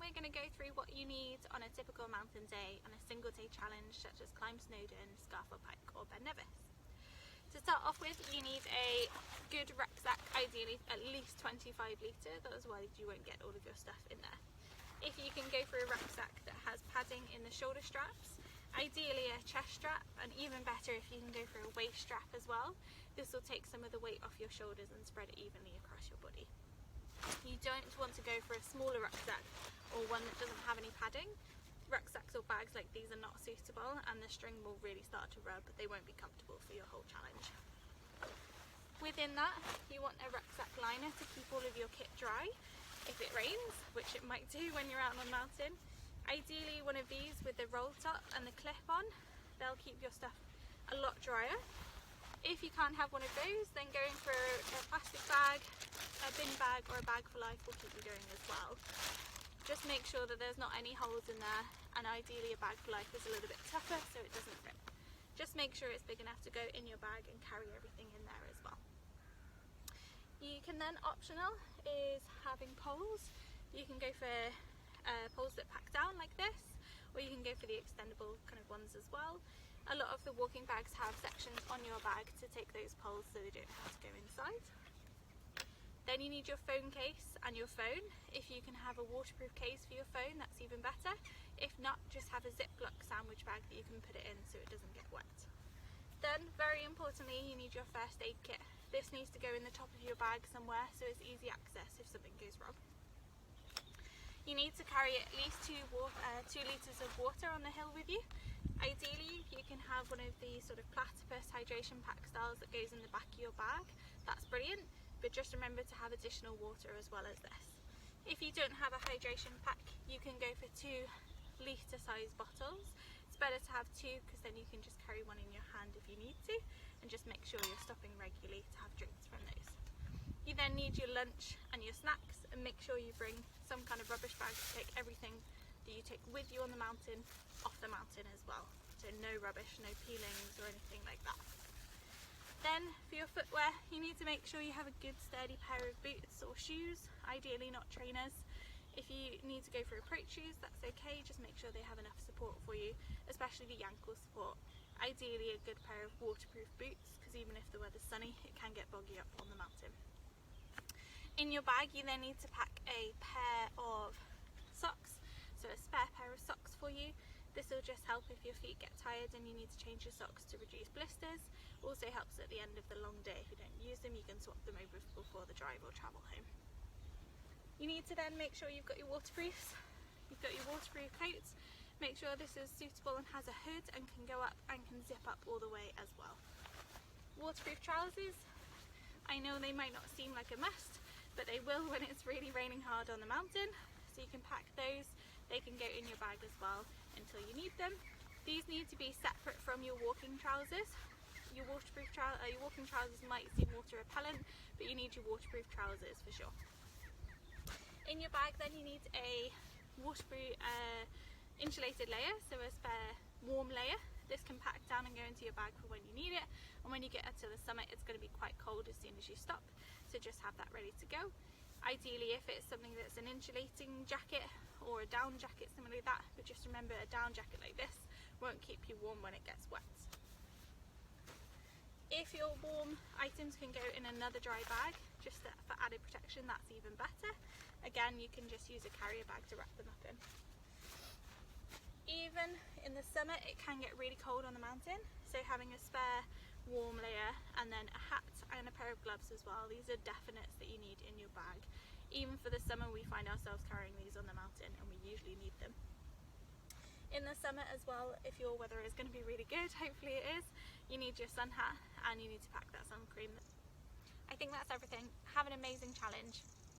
we're going to go through what you need on a typical mountain day on a single day challenge such as Climb Snowdon, Scafell Pike or Ben Nevis. To start off with, you need a good rucksack, ideally at least 25 litres, otherwise you won't get all of your stuff in there. If you can go for a rucksack that has padding in the shoulder straps, ideally a chest strap, and even better if you can go for a waist strap as well. This will take some of the weight off your shoulders and spread it evenly across your body. You don't want to go for a smaller rucksack or one that doesn't have any padding. Rucksacks or bags like these are not suitable and the string will really start to rub, but they won't be comfortable for your whole challenge. Within that, you want a rucksack liner to keep all of your kit dry if it rains, which it might do when you're out on a mountain. Ideally one of these with the roll top and the clip on, they'll keep your stuff a lot drier. If you can't have one of those, then going for a plastic bag, a bin bag or a bag for life will keep you going as well. Just make sure that there's not any holes in there, and ideally a bag for life is a little bit tougher so it doesn't rip. Just make sure it's big enough to go in your bag and carry everything in there as well. You can then, optional, is having poles. You can go for poles that pack down like this, or you can go for the extendable kind of ones as well. A lot of the walking bags have sections on your bag to take those poles so they don't have to go inside. Then you need your phone case and your phone. If you can have a waterproof case for your phone, that's even better. If not, just have a Ziploc sandwich bag that you can put it in so it doesn't get wet. Then, very importantly, you need your first aid kit. This needs to go in the top of your bag somewhere so it's easy access if something goes wrong. You need to carry at least 2 litres of water on the hill with you. Ideally, you can have one of the sort of platypus hydration pack styles that goes in the back of your bag. That's brilliant, but just remember to have additional water as well as this. If you don't have a hydration pack, you can go for 2 litre size bottles. It's better to have 2 because then you can just carry one in your hand if you need to, and just make sure you're stopping regularly to have drinks from those. You then need your lunch and your snacks, and make sure you bring some kind of rubbish bag to take everything that you take with you on the mountain off the mountain as well. So no rubbish, no peelings or anything like that. Then for your footwear, you need to make sure you have a good sturdy pair of boots or shoes, ideally not trainers. If you need to go for approach shoes, that's okay, just make sure they have enough support for you, especially the ankle support. Ideally a good pair of waterproof boots, because even if the weather's sunny, it can get boggy up on the mountain. In your bag, you then need to pack a pair of socks, so a spare pair of socks for you. This will just help if your feet get tired and you need to change your socks to reduce blisters. Also helps at the end of the long day. If you don't use them, you can swap them over before the drive or travel home. You need to then make sure you've got your waterproofs. You've got your waterproof coats. Make sure this is suitable and has a hood and can go up and can zip up all the way as well. Waterproof trousers. I know they might not seem like a must, but they will when it's really raining hard on the mountain. So you can pack those. They can go in your bag as well until you need them. These need to be separate from your walking trousers. Your walking trousers might seem water repellent, but you need your waterproof trousers for sure. In your bag then you need a waterproof insulated layer, so a spare warm layer. This can pack down and go into your bag for when you need it, and when you get to the summit it's going to be quite cold as soon as you stop, so just have that ready to go. Ideally if it's something that's an insulating jacket or a down jacket, something like that, but just remember a down jacket like this won't keep you warm when it gets wet. If your warm items can go in another dry bag, just for added protection, that's even better. Again, you can just use a carrier bag to wrap them up in. Even in the summer, it can get really cold on the mountain, so having a spare warm layer and then a hat and a pair of gloves as well. These are definites that you need in your bag. Even for the summer, we find ourselves carrying these on the mountain and we usually need them. In the summer as well, if your weather is going to be really good, hopefully it is, you need your sun hat and you need to pack that sun cream. I think that's everything. Have an amazing challenge.